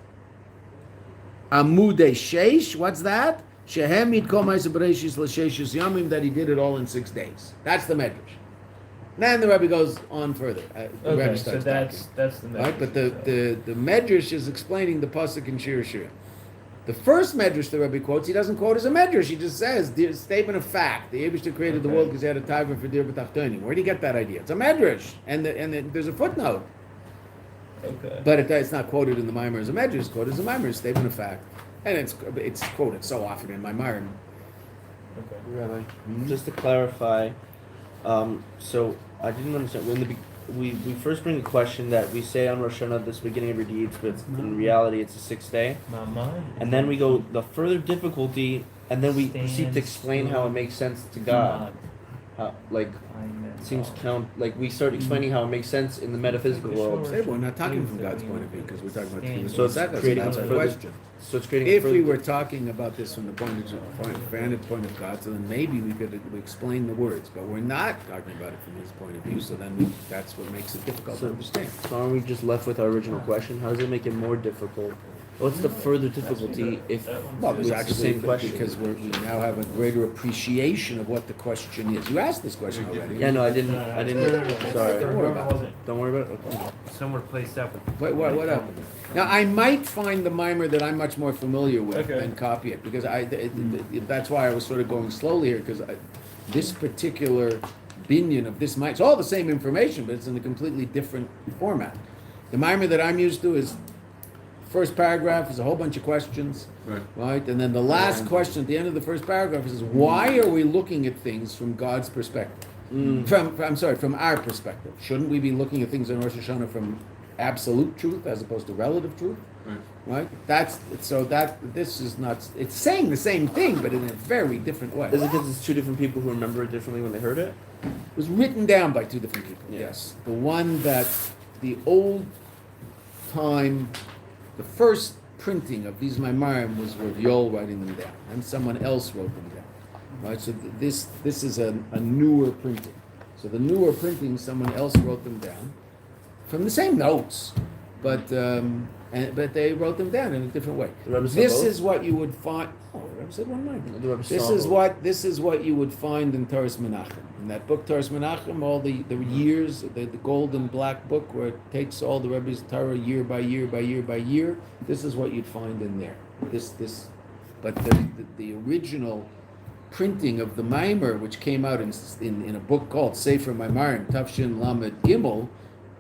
A: Amudei sheish, what's that? Shehem kol ma'aser bereishis l'sheishis yamim, that he did it all in 6 days. That's the Medrash. Then the Rebbe goes on further. The Rebbe
B: Okay, so that's the Medrash.
A: right, but the Medrash is explaining the pasuk in Shir Shirim. The first Medrash the Rebbe quotes, he doesn't quote as a Medrash. He just says, statement of fact. The Eibishter created the world because he had a taiva for dir b'tachtonim. Where do you get that idea? It's a Medrash, and there's a footnote.
B: Okay.
A: But it's not quoted in the maamar as a Medrash. It's quoted as a maamar, statement of fact, and it's quoted so often in maamarim.
B: Okay.
C: Rabbi, just to clarify, so I didn't understand. When we first bring a question that we say on Rosh Hashanah, this beginning of your deeds, but in reality it's the 6th day.
B: Maamar.
C: And then we go the further difficulty, and then we proceed to explain how it makes sense to God. How, like, it seems we start explaining how it makes sense in the metaphysical world.
A: We're not talking from God's point of view because we're talking about
C: So it's creating
A: that's
C: a
A: our
C: further-
A: question.
C: So it's creating.
A: If
C: further,
A: we were talking about this from the vantage point of God, so then maybe we could explain the words, but we're not talking about it from His point of view. So then that's what makes it difficult to understand.
C: So aren't we just left with our original question? How does it make it more difficult? What's the further difficulty if
A: Well, there's
C: it's the
A: actually
C: same question?
A: because we now have a greater appreciation of what the question is. You asked this question already.
C: Yeah, no, I didn't. Sorry.
A: Don't worry about it.
C: Don't worry about it. Okay.
B: Somewhere placed out.
A: What happened? Now I might find the maamar that I'm much more familiar with
B: Okay.
A: and copy it because that's why I was sort of going slowly here because this particular binyan of this might. It's all the same information, but it's in a completely different format. The maamar that I'm used to is first paragraph is a whole bunch of questions, right? And then the last question at the end of the first paragraph is, why are we looking at things from God's perspective? From our perspective. Shouldn't we be looking at things in Rosh Hashanah from absolute truth as opposed to relative truth? Right? This is not. It's saying the same thing, but in a very different way.
C: Is it because it's two different people who remember it differently when they heard it?
A: It was written down by two different people.
C: Yeah.
A: Yes, the one that the old time, the first printing of these maamarim was Rabbi Yoel writing them down, and someone else wrote them down. Right, so this is a newer printing. So the newer printing, someone else wrote them down from the same notes, but they wrote them down in a different way.
C: The Rebbe saw
A: This
C: both?
A: is what you would find. Oh, the Rebbe said one line.
C: The Rebbe
A: This
C: saw
A: is
C: both.
A: what you would find in Torah's Menachem. In that book, Torah's Menachem, all the years, the gold and black book where it takes all the Rebbe's Torah year by year by year by year. This is what you'd find in there. But the original printing of the maamar, which came out in a book called Sefer Maamarim, Tafshin Lamed Gimel.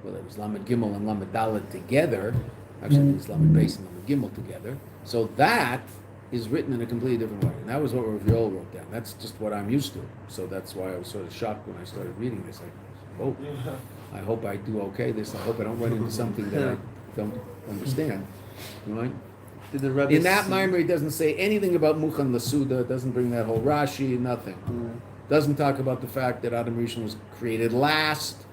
A: Well, it was Lamed Gimel and Lamed Dalet together. Actually, it's Lamed Beis and Lamed Gimel together. So that is written in a completely different way, and that was what Rabbi Yoel wrote down. That's just what I'm used to. So that's why I was sort of shocked when I started reading this. I hope I do okay. I hope I don't run into something that I don't understand. Right?
C: Did the Rebbe
A: In that
C: see-
A: maamar, he doesn't say anything about Mukhan Lasuda, doesn't bring that whole Rashi, nothing. Doesn't talk about the fact that Adam Rishon was created last,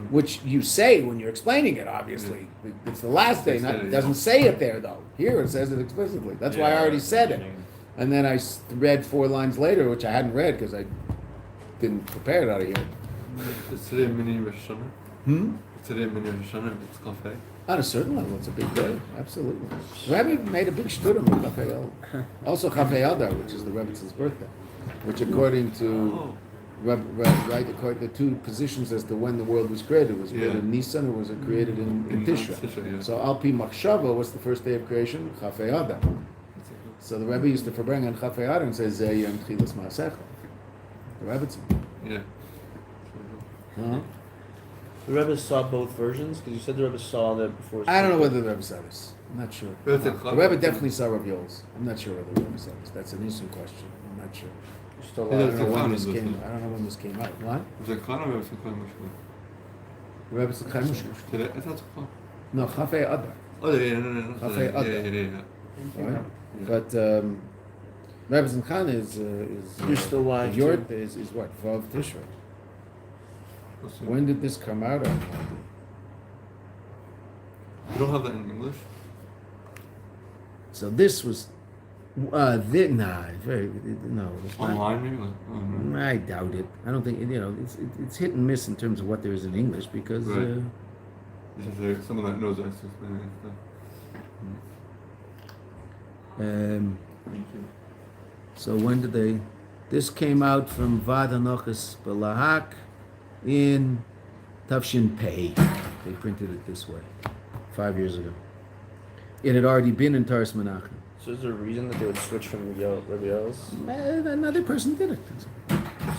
A: which you say when you're explaining it, obviously. It's the last day, it doesn't say it there, though. Here it says it explicitly. That's why I already said it. And then I read 4 lines later, which I hadn't read because I didn't prepare it out of here.
E: Is today mini Rosh Hashanah? Today mini Rosh Hashanah, it's cafe.
A: On a certain level, it's a big day, absolutely. Rabbi made a big shturim with Chafei El. Also Chafei Adar, which is the Rebbe's birthday, which according to according to the two positions as to when the world was created, was created in Nisan or was it created in Tishrei?
E: Yeah.
A: So Al Pi Machshava, what's the first day of creation? Chafei Adar. So the Rebbe used to bring on Chafei Adar and say Zeh Hayom Tchilas Ma'asecha. The Rebbe's.
E: Yeah.
A: Huh?
C: The Rebbe saw both versions? Because you said the Rebbe saw that before.
A: I don't know whether the Rebbe saw this. I'm not sure.
E: But it's a
A: The Rebbe definitely saw Rabbi Yoel's. I'm not sure whether the Rebbe saw this. That's an interesting question. I'm not sure.
C: You're still
E: Yeah,
A: I
C: alive.
A: don't know when
E: Chaim
A: this
E: was
A: came.
E: it.
A: I don't know when this came out. What?
E: Is it Khan or is it Khan?
A: The Rebbe said Chaim Mushkin.
E: Today, I thought it's Khan.
A: No, Chafei Adar.
E: Oh, yeah, no.
A: Cafe
E: Yeah.
A: Right? But Rebbe Khan is
C: You're still alive,
A: Your
C: too.
A: is what? Vav Tishrei.
E: What's it?
A: When did this come out?
E: You don't have that in English?
A: So this was no. It's not.
E: Online, maybe? Like, oh, no.
A: I doubt it. I don't think it's hit and miss in terms of what there is in English because
E: Right. This is like someone that knows access to explain it.
A: Thank you. So when did they? This came out from Vad Hanochas Belahak in Tafshin Pei. They printed it this way 5 years ago. It had already been in Taras Menachem.
C: So is there a reason that they would switch from Rebbe Yoel's?
A: Another person did it.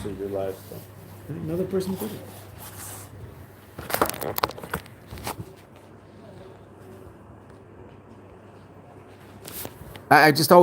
C: So you're alive still.
A: Another person did it. I just always